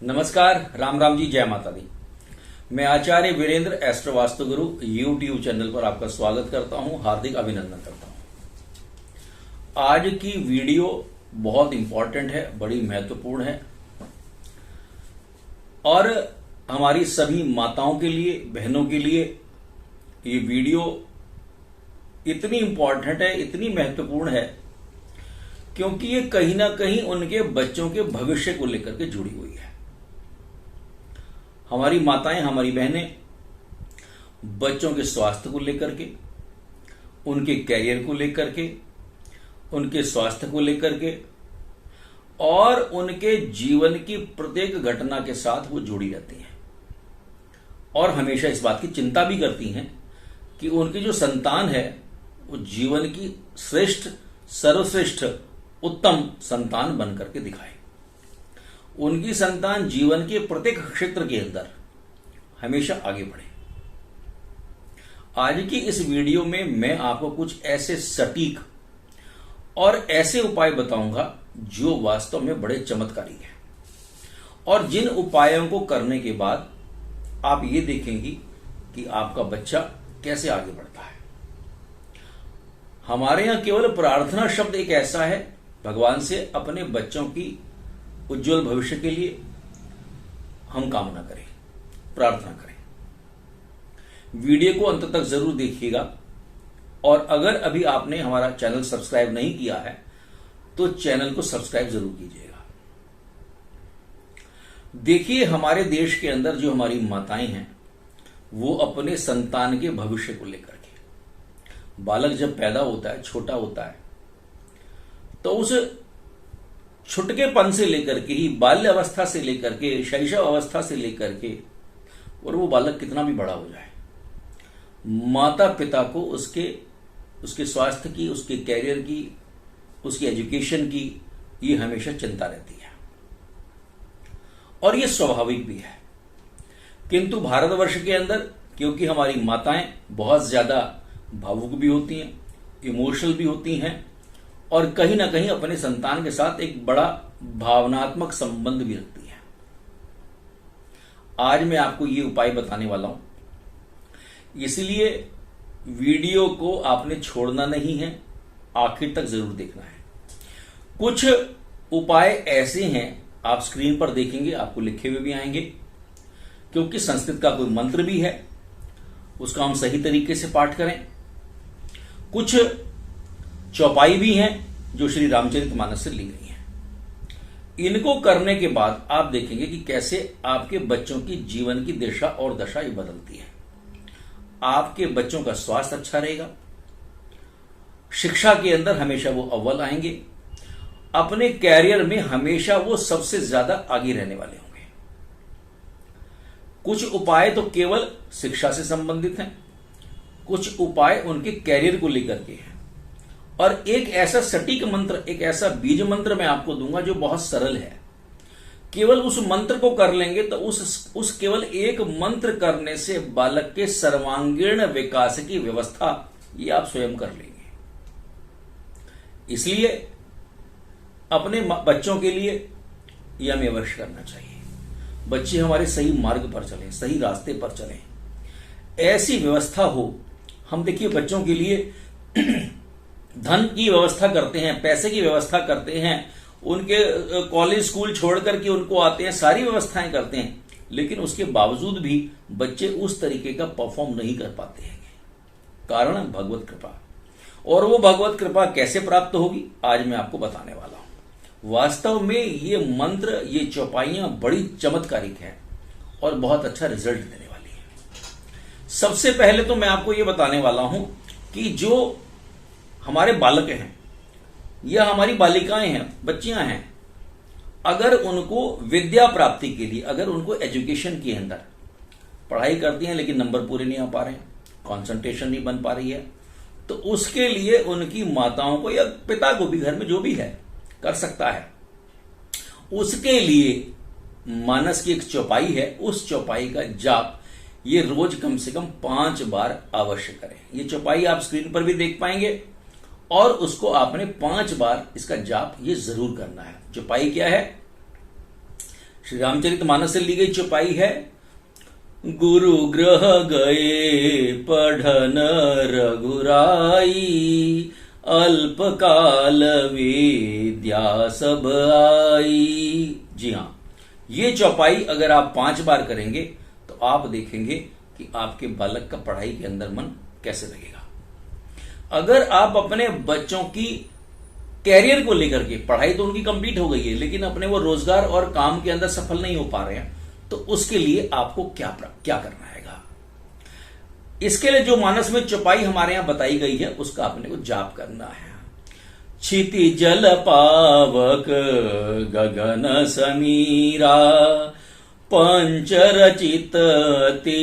नमस्कार, राम राम जी, जय माता दी। मैं आचार्य वीरेंद्र एस्ट्रो वास्तु गुरु यूट्यूब चैनल पर आपका स्वागत करता हूं, हार्दिक अभिनंदन करता हूं। आज की वीडियो बहुत इंपॉर्टेंट है, बड़ी महत्वपूर्ण है और हमारी सभी माताओं के लिए, बहनों के लिए ये वीडियो इतनी इंपॉर्टेंट है, इतनी महत्वपूर्ण है क्योंकि ये कहीं ना कहीं उनके बच्चों के भविष्य को लेकर के जुड़ी हुई है। हमारी माताएं, हमारी बहनें बच्चों के स्वास्थ्य को लेकर के, उनके कैरियर को लेकर के, उनके स्वास्थ्य को लेकर के और उनके जीवन की प्रत्येक घटना के साथ वो जुड़ी रहती हैं और हमेशा इस बात की चिंता भी करती हैं कि उनकी जो संतान है वो जीवन की श्रेष्ठ, सर्वश्रेष्ठ, उत्तम संतान बनकर के दिखाए। उनकी संतान जीवन के प्रत्येक क्षेत्र के अंदर हमेशा आगे बढ़े। आज की इस वीडियो में मैं आपको कुछ ऐसे सटीक और ऐसे उपाय बताऊंगा जो वास्तव में बड़े चमत्कारी हैं और जिन उपायों को करने के बाद आप ये देखेंगी कि आपका बच्चा कैसे आगे बढ़ता है। हमारे यहां केवल प्रार्थना शब्द एक ऐसा है, भगवान से अपने बच्चों की उज्जवल भविष्य के लिए हम कामना करें, प्रार्थना करें। वीडियो को अंत तक जरूर देखिएगा और अगर अभी आपने हमारा चैनल सब्सक्राइब नहीं किया है तो चैनल को सब्सक्राइब जरूर कीजिएगा। देखिए, हमारे देश के अंदर जो हमारी माताएं हैं वो अपने संतान के भविष्य को लेकर के, बालक जब पैदा होता है, छोटा होता है, तो उस छुटकेपन से लेकर के ही, बाल्य अवस्था से लेकर के, शैशव अवस्था से लेकर के, और वो बालक कितना भी बड़ा हो जाए, माता पिता को उसके स्वास्थ्य की, उसके कैरियर की, उसकी एजुकेशन की ये हमेशा चिंता रहती है और ये स्वाभाविक भी है। किंतु भारतवर्ष के अंदर क्योंकि हमारी माताएं बहुत ज्यादा भावुक भी होती हैं, इमोशनल भी होती हैं और कहीं ना कहीं अपने संतान के साथ एक बड़ा भावनात्मक संबंध भी रखती है। आज मैं आपको ये उपाय बताने वाला हूं, इसलिए वीडियो को आपने छोड़ना नहीं है, आखिर तक जरूर देखना है। कुछ उपाय ऐसे हैं, आप स्क्रीन पर देखेंगे, आपको लिखे हुए भी आएंगे, क्योंकि संस्कृत का कोई मंत्र भी है, उसका हम सही तरीके से पाठ करें। कुछ चौपाई भी हैं जो श्री रामचरितमानस से ली गई हैं। इनको करने के बाद आप देखेंगे कि कैसे आपके बच्चों की जीवन की दिशा और दशा ये बदलती है। आपके बच्चों का स्वास्थ्य अच्छा रहेगा, शिक्षा के अंदर हमेशा वो अव्वल आएंगे, अपने कैरियर में हमेशा वो सबसे ज्यादा आगे रहने वाले होंगे। कुछ उपाय तो केवल शिक्षा से संबंधित हैं, कुछ उपाय उनके कैरियर को लेकर के हैं और एक ऐसा सटीक मंत्र, एक ऐसा बीज मंत्र मैं आपको दूंगा जो बहुत सरल है। केवल उस मंत्र को कर लेंगे तो उस केवल एक मंत्र करने से बालक के सर्वांगीण विकास की व्यवस्था ये आप स्वयं कर लेंगे। इसलिए अपने बच्चों के लिए यह हमें अवश्य करना चाहिए। बच्चे हमारे सही मार्ग पर चलें, सही रास्ते पर चलें, ऐसी व्यवस्था हो। हम देखिए बच्चों के लिए धन की व्यवस्था करते हैं, पैसे की व्यवस्था करते हैं, उनके कॉलेज स्कूल छोड़ करके उनको आते हैं, सारी व्यवस्थाएं करते हैं, लेकिन उसके बावजूद भी बच्चे उस तरीके का परफॉर्म नहीं कर पाते हैं। कारण भगवत कृपा। और वो भगवत कृपा कैसे प्राप्त होगी आज मैं आपको बताने वाला हूं। वास्तव में ये मंत्र, ये चौपाइयां बड़ी चमत्कारिक है और बहुत अच्छा रिजल्ट देने वाली है। सबसे पहले तो मैं आपको ये बताने वाला हूं कि जो हमारे बालक हैं या हमारी बालिकाएं हैं, बच्चियां हैं, अगर उनको विद्या प्राप्ति के लिए, अगर उनको एजुकेशन के अंदर पढ़ाई करती हैं लेकिन नंबर पूरे नहीं आ पा रहे हैं, कंसंट्रेशन नहीं बन पा रही है, तो उसके लिए उनकी माताओं को या पिता को भी, घर में जो भी है कर सकता है, उसके लिए मानस की एक चौपाई है, उस चौपाई का जाप ये रोज कम से कम 5 बार अवश्य करें। ये चौपाई आप स्क्रीन पर भी देख पाएंगे और उसको आपने 5 बार इसका जाप ये जरूर करना है। चौपाई क्या है? श्री रामचरितमानस से ली गई चौपाई है, गुरु ग्रह गए पढ़न रघुराई, अल्प काल विद्या सब आई। जी हाँ, ये चौपाई अगर आप 5 बार करेंगे तो आप देखेंगे कि आपके बालक का पढ़ाई के अंदर मन कैसे लगेगा। अगर आप अपने बच्चों की कैरियर को लेकर के, पढ़ाई तो उनकी कंप्लीट हो गई है लेकिन अपने वो रोजगार और काम के अंदर सफल नहीं हो पा रहे हैं, तो उसके लिए आपको क्या करना है। इसके लिए जो मानस में चौपाई हमारे यहां बताई गई है उसका अपने को जाप करना है। क्षिति जल पावक गगन समीरा, पंच रचित ते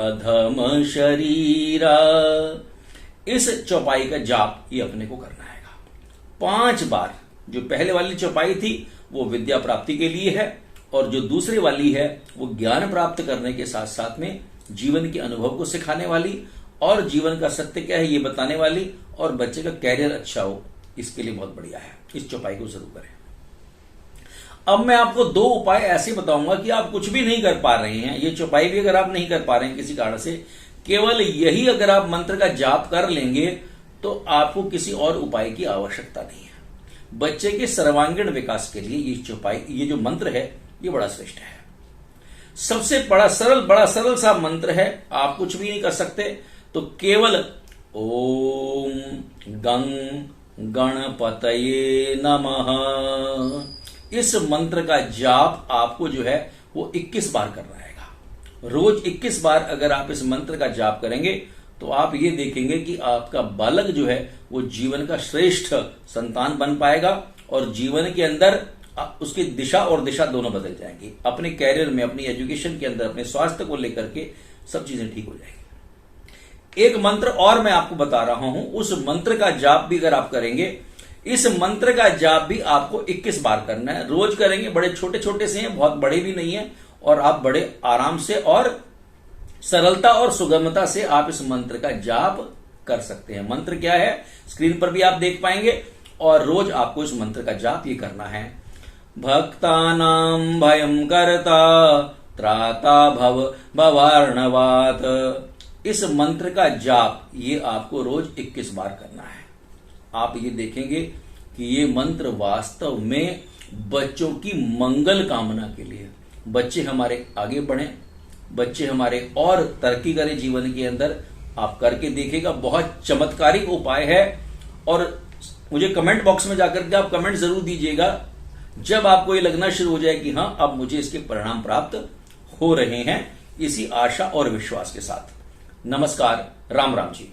अधम शरीरा। इस चौपाई का जाप ये अपने को करना है 5 बार। जो पहले वाली चौपाई थी वो विद्या प्राप्ति के लिए है, और जो दूसरी वाली है वो ज्ञान प्राप्त करने के साथ साथ में जीवन के अनुभव को सिखाने वाली, और जीवन का सत्य क्या है ये बताने वाली, और बच्चे का कैरियर अच्छा हो इसके लिए बहुत बढ़िया है। इस चौपाई को जरूर करें। अब मैं आपको 2 उपाय ऐसे बताऊंगा कि आप कुछ भी नहीं कर पा रहे हैं, ये चौपाई भी अगर आप नहीं कर पा रहे हैं किसी कारण से, केवल यही अगर आप मंत्र का जाप कर लेंगे तो आपको किसी और उपाय की आवश्यकता नहीं है। बच्चे के सर्वांगीण विकास के लिए ये चौपाई, ये जो मंत्र है ये बड़ा श्रेष्ठ है। सबसे बड़ा सरल सा मंत्र है। आप कुछ भी नहीं कर सकते, तो केवल ओम गंग गणपतये नमः, इस मंत्र का जाप आपको जो है वो 21 बार करना है। रोज 21 बार अगर आप इस मंत्र का जाप करेंगे तो आप ये देखेंगे कि आपका बालक जो है वो जीवन का श्रेष्ठ संतान बन पाएगा, और जीवन के अंदर उसकी दिशा और दिशा दोनों बदल जाएंगी। अपने कैरियर में, अपनी एजुकेशन के अंदर, अपने स्वास्थ्य को लेकर के सब चीजें ठीक हो जाएंगी। एक मंत्र और मैं आपको बता रहा हूं, उस मंत्र का जाप भी अगर आप करेंगे, इस मंत्र का जाप भी आपको 21 बार करना है। रोज करेंगे, बड़े छोटे छोटे से हैं, बहुत बड़े भी नहीं है, और आप बड़े आराम से और सरलता और सुगमता से आप इस मंत्र का जाप कर सकते हैं। मंत्र क्या है स्क्रीन पर भी आप देख पाएंगे, और रोज आपको इस मंत्र का जाप ये करना है। भक्तानां भयं कर्ता त्राता भव भवार्णवात। इस मंत्र का जाप ये आपको रोज 21 बार करना है। आप ये देखेंगे कि ये मंत्र वास्तव में बच्चों की मंगल कामना के लिए, बच्चे हमारे आगे बढ़ें, बच्चे हमारे और तरक्की करें जीवन के अंदर, आप करके देखिएगा। बहुत चमत्कारिक उपाय है, और मुझे कमेंट बॉक्स में जाकर के आप कमेंट जरूर दीजिएगा जब आपको ये लगना शुरू हो जाए कि हां अब मुझे इसके परिणाम प्राप्त हो रहे हैं, इसी आशा और विश्वास के साथ। नमस्कार, राम राम जी।